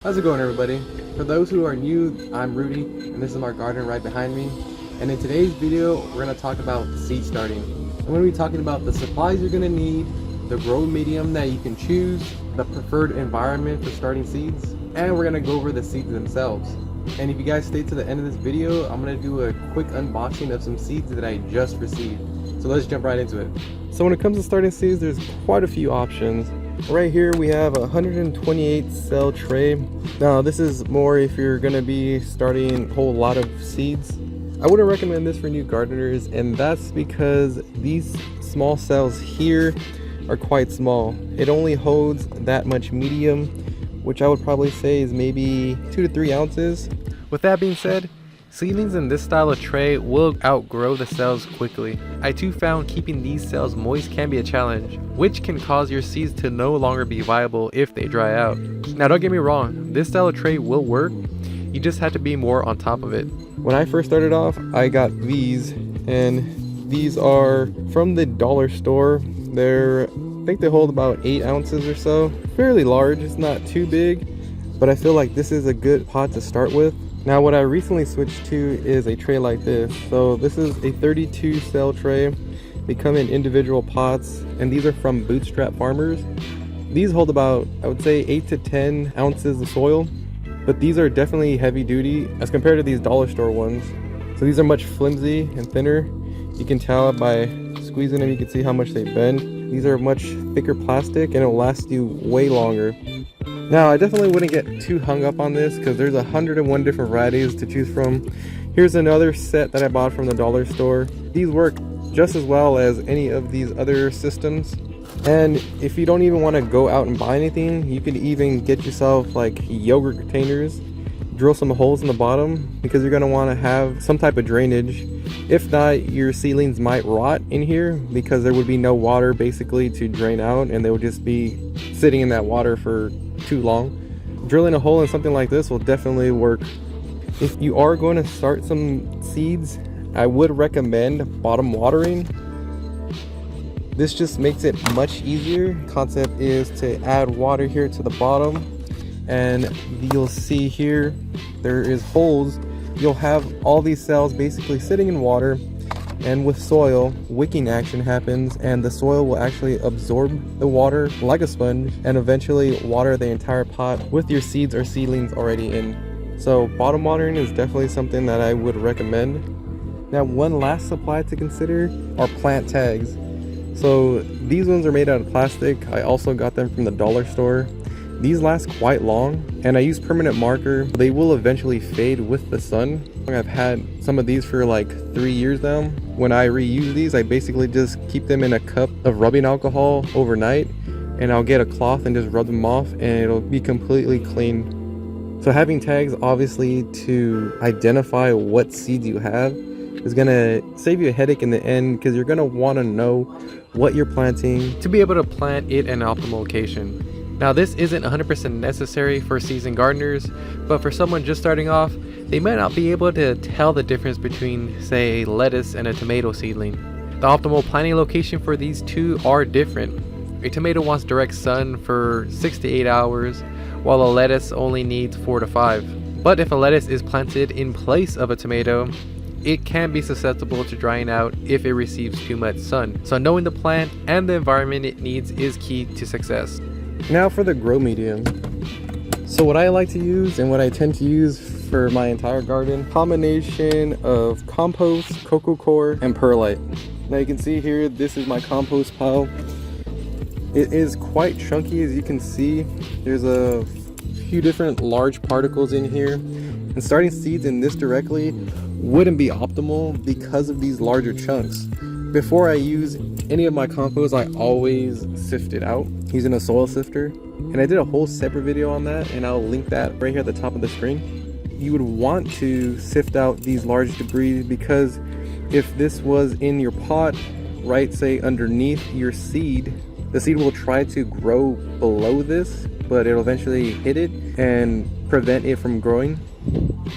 How's it going, everybody? For those who are new, I'm Rudy and this is my garden right behind me. And in today's video we're going to talk about seed starting. I'm going to be talking about the supplies you're going to need, the grow medium that you can choose, the preferred environment for starting seeds, and we're going to go over the seeds themselves. And if you guys stay to the end of this video, I'm going to do a quick unboxing of some seeds that I just received. So let's jump right into it. So when it comes to starting seeds, there's quite a few options. Right here we have a 128 cell tray. Now this is more if you're going to be starting a whole lot of seeds. I wouldn't recommend this for new gardeners, and that's because these small cells here are quite small. It only holds that much medium, which I would probably say is maybe 2 to 3 ounces. With that being said, seedlings in this style of tray will outgrow the cells quickly. I too found keeping these cells moist can be a challenge, which can cause your seeds to no longer be viable if they dry out. Now don't get me wrong, this style of tray will work, you just have to be more on top of it. When I first started off, I got these, and these are from the dollar store. I think they hold about 8 ounces or so. Fairly large, it's not too big, but I feel like this is a good pot to start with. Now what I recently switched to is a tray like this. So this is a 32 cell tray. They come in individual pots, and these are from Bootstrap Farmers. These hold about, I would say, 8 to 10 ounces of soil, but these are definitely heavy duty as compared to these dollar store ones. So these are much flimsy and thinner. You can tell by squeezing them, you can see how much they bend. These are much thicker plastic and it'll last you way longer. Now, I definitely wouldn't get too hung up on this because there's 101 different varieties to choose from. Here's another set that I bought from the dollar store. These work just as well as any of these other systems. And if you don't even want to go out and buy anything, you can even get yourself like yogurt containers. Drill some holes in the bottom because you're going to want to have some type of drainage. If not, your seedlings might rot in here because there would be no water basically to drain out, and they would just be sitting in that water for too long. Drilling a hole in something like this will definitely work. If you are going to start some seeds, I would recommend bottom watering. This just makes it much easier. Concept is to add water here to the bottom, and you'll see here there is holes. You'll have all these cells basically sitting in water, and with soil, wicking action happens, and the soil will actually absorb the water like a sponge and eventually water the entire pot with your seeds or seedlings already in. So bottom watering is definitely something that I would recommend. Now, one last supply to consider are plant tags. So these ones are made out of plastic. I also got them from the dollar store. These last quite long, and I use permanent marker. They will eventually fade with the sun. I've had some of these for like 3 years now. When I reuse these, I basically just keep them in a cup of rubbing alcohol overnight, and I'll get a cloth and just rub them off, and it'll be completely clean. So having tags, obviously, to identify what seeds you have is gonna save you a headache in the end, because you're gonna want to know what you're planting to be able to plant it in an optimal location. Now, this isn't 100% necessary for seasoned gardeners, but for someone just starting off, they might not be able to tell the difference between, say, a lettuce and a tomato seedling. The optimal planting location for these two are different. A tomato wants direct sun for 6 to 8 hours, while a lettuce only needs 4 to 5. But if a lettuce is planted in place of a tomato, it can be susceptible to drying out if it receives too much sun. So knowing the plant and the environment it needs is key to success. Now for the grow medium. So what I like to use and what I tend to use for my entire garden, combination of compost, cocoa coir, and perlite. Now you can see here, this is my compost pile. It is quite chunky, as you can see. There's a few different large particles in here, and starting seeds in this directly wouldn't be optimal because of these larger chunks. Before I use any of my compost, I always sift it out using a soil sifter, and I did a whole separate video on that, and I'll link that right here at the top of the screen. You would want to sift out these large debris, because if this was in your pot, right, say underneath your seed, the seed will try to grow below this, but it'll eventually hit it and prevent it from growing.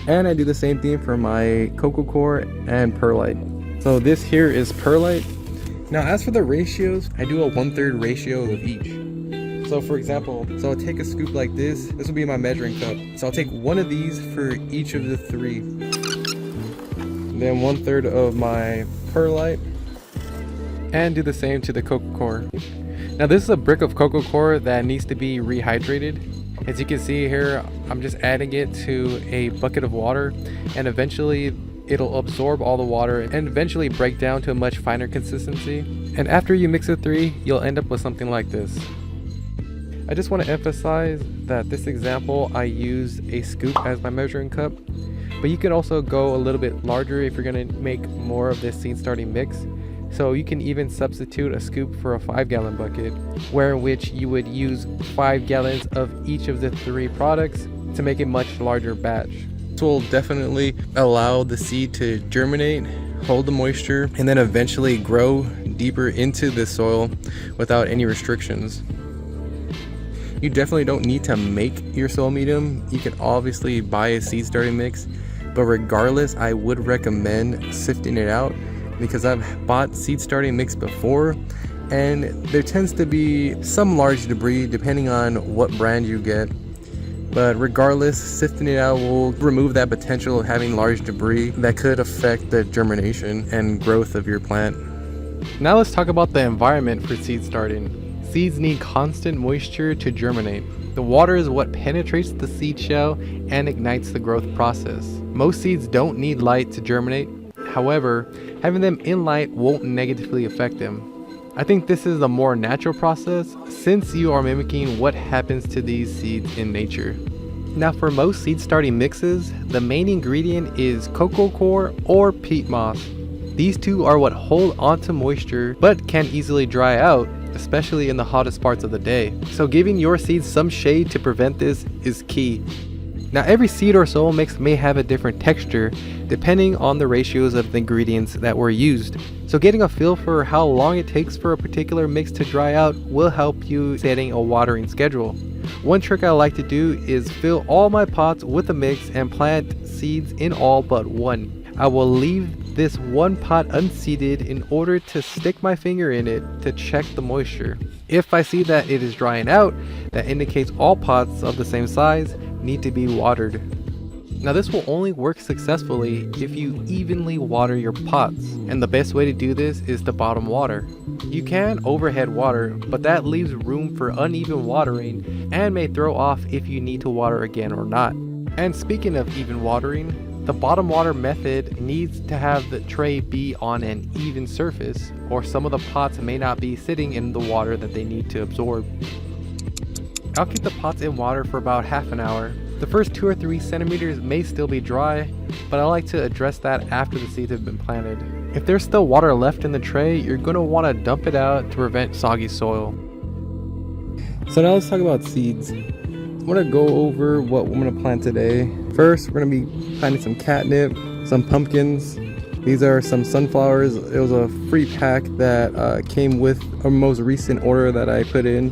And I do the same thing for my cocoa coir and perlite. So this here is perlite. Now as for the ratios, I do a 1/3 ratio of each. So for example, I'll take a scoop like this. This will be my measuring cup. So I'll take one of these for each of the 3. Then 1/3 of my perlite. And do the same to the cocoa core. Now this is a brick of cocoa core that needs to be rehydrated. As you can see here, I'm just adding it to a bucket of water, and eventually it'll absorb all the water and eventually break down to a much finer consistency. And after you mix the 3, you'll end up with something like this. I just want to emphasize that this example, I used a scoop as my measuring cup, but you can also go a little bit larger if you're going to make more of this seed starting mix. So you can even substitute a scoop for a 5-gallon bucket, where in which you would use 5 gallons of each of the 3 products to make a much larger batch. This will definitely allow the seed to germinate, hold the moisture, and then eventually grow deeper into the soil without any restrictions. You definitely don't need to make your soil medium. You can obviously buy a seed starting mix, but regardless, I would recommend sifting it out, because I've bought seed starting mix before and there tends to be some large debris depending on what brand you get. But regardless, sifting it out will remove that potential of having large debris that could affect the germination and growth of your plant. Now let's talk about the environment for seed starting. Seeds need constant moisture to germinate. The water is what penetrates the seed shell and ignites the growth process. Most seeds don't need light to germinate. However, having them in light won't negatively affect them. I think this is a more natural process since you are mimicking what happens to these seeds in nature. Now for most seed starting mixes, the main ingredient is cocoa core or peat moss. These two are what hold onto moisture but can easily dry out, especially in the hottest parts of the day. So giving your seeds some shade to prevent this is key. Now every seed or soil mix may have a different texture depending on the ratios of the ingredients that were used. So getting a feel for how long it takes for a particular mix to dry out will help you setting a watering schedule. One trick I like to do is fill all my pots with a mix and plant seeds in all but one. I will leave this one pot unseeded in order to stick my finger in it to check the moisture. If I see that it is drying out, that indicates all pots of the same size need to be watered. Now this will only work successfully if you evenly water your pots, and the best way to do this is to bottom water. You can overhead water, but that leaves room for uneven watering and may throw off if you need to water again or not. And speaking of even watering, the bottom water method needs to have the tray be on an even surface, or some of the pots may not be sitting in the water that they need to absorb. I'll keep the pots in water for about half an hour. The first 2 or 3 centimeters may still be dry, but I like to address that after the seeds have been planted. If there's still water left in the tray, you're going to want to dump it out to prevent soggy soil. So now let's talk about seeds. I'm going to go over what we're going to plant today. First, we're going to be planting some catnip, some pumpkins. These are some sunflowers. It was a free pack that came with a most recent order that I put in.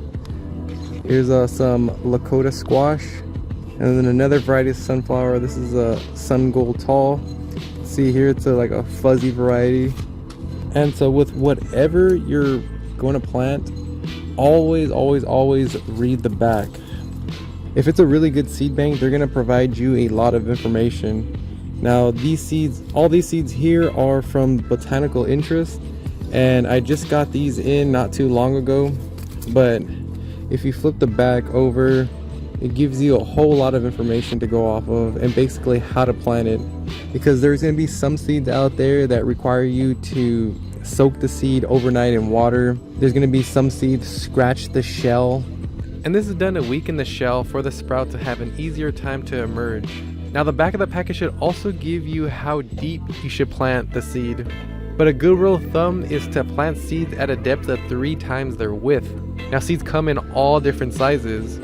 Here's some Lakota squash. And then another variety of sunflower. This is a sun gold tall. See here, it's like a fuzzy variety. And so with whatever you're going to plant, always read the back. If it's a really good seed bank, they're going to provide you a lot of information. Now these seeds, all these seeds here are from Botanical Interest, and I just got these in not too long ago. But if you flip the back over, it gives you a whole lot of information to go off of and basically how to plant it, because there's going to be some seeds out there that require you to soak the seed overnight in water. There's going to be some seeds scratch the shell, and this is done to weaken the shell for the sprout to have an easier time to emerge. Now the back of the package should also give you how deep you should plant the seed, but a good rule of thumb is to plant seeds at a depth of 3 times their width. Now seeds come in all different sizes,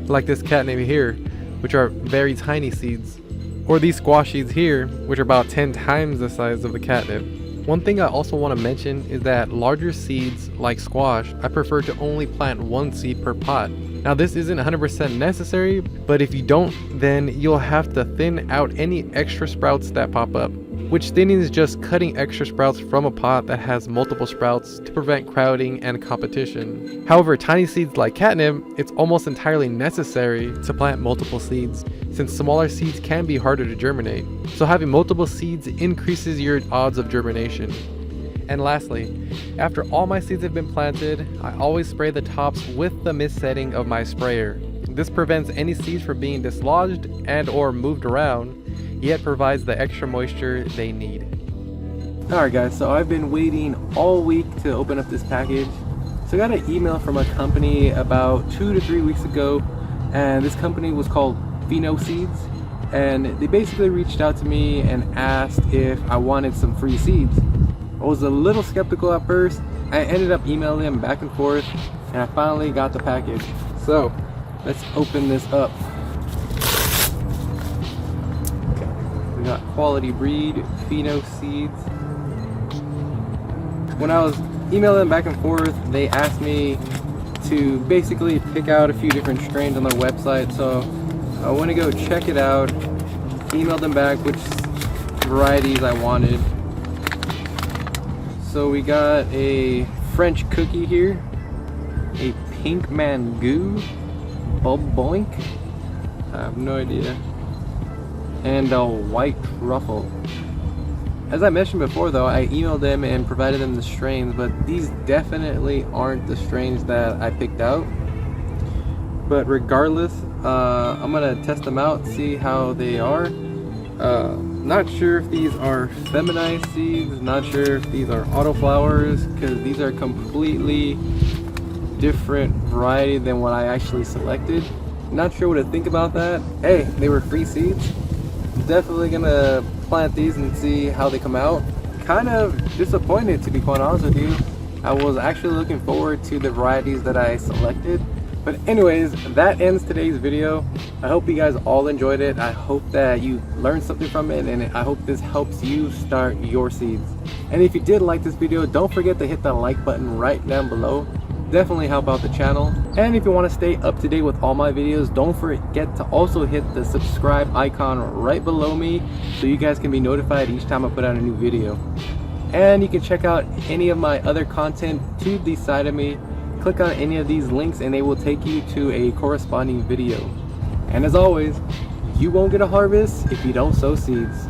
like this catnip here, which are very tiny seeds, or these squash seeds here, which are about 10 times the size of the catnip. One thing I also want to mention is that larger seeds like squash, I prefer to only plant 1 seed per pot. Now this isn't 100% necessary, but if you don't, then you'll have to thin out any extra sprouts that pop up. which thinning is just cutting extra sprouts from a pot that has multiple sprouts to prevent crowding and competition. However, tiny seeds like catnip, it's almost entirely necessary to plant multiple seeds, since smaller seeds can be harder to germinate. So having multiple seeds increases your odds of germination. And lastly, after all my seeds have been planted, I always spray the tops with the mist setting of my sprayer. This prevents any seeds from being dislodged and or moved around, yet provides the extra moisture they need. Alright guys, so I've been waiting all week to open up this package. So I got an email from a company about 2 to 3 weeks ago, and this company was called Pheno Seeds, and they basically reached out to me and asked if I wanted some free seeds. I was a little skeptical at first. I ended up emailing them back and forth, and I finally got the package. So let's open this up. We got quality breed Pheno seeds. When I was emailing them back and forth, they asked me to basically pick out a few different strains on their website. So I went to go check it out, emailed them back which varieties I wanted. So we got a French cookie here, a pink mangoo, boink, I have no idea, and a white truffle. As I mentioned before though, I emailed them and provided them the strains, but these definitely aren't the strains that I picked out. But regardless, I'm gonna test them out, see how they are. Not sure if these are feminized seeds, not sure if these are autoflowers, because these are completely different variety than what I actually selected. Not sure what to think about that. Hey, they were free seeds. Definitely gonna plant these and see how they come out. Kind of disappointed, to be quite honest with you. I was actually looking forward to the varieties that I selected. But anyways, that ends today's video. I hope you guys all enjoyed it. I hope that you learned something from it, and I hope this helps you start your seeds. And if you did like this video, don't forget to hit that like button right down below. Definitely help out the channel. And if you want to stay up to date with all my videos, don't forget to also hit the subscribe icon right below me so you guys can be notified each time I put out a new video. And you can check out any of my other content to the side of me. Click on any of these links and they will take you to a corresponding video. And as always, you won't get a harvest if you don't sow seeds.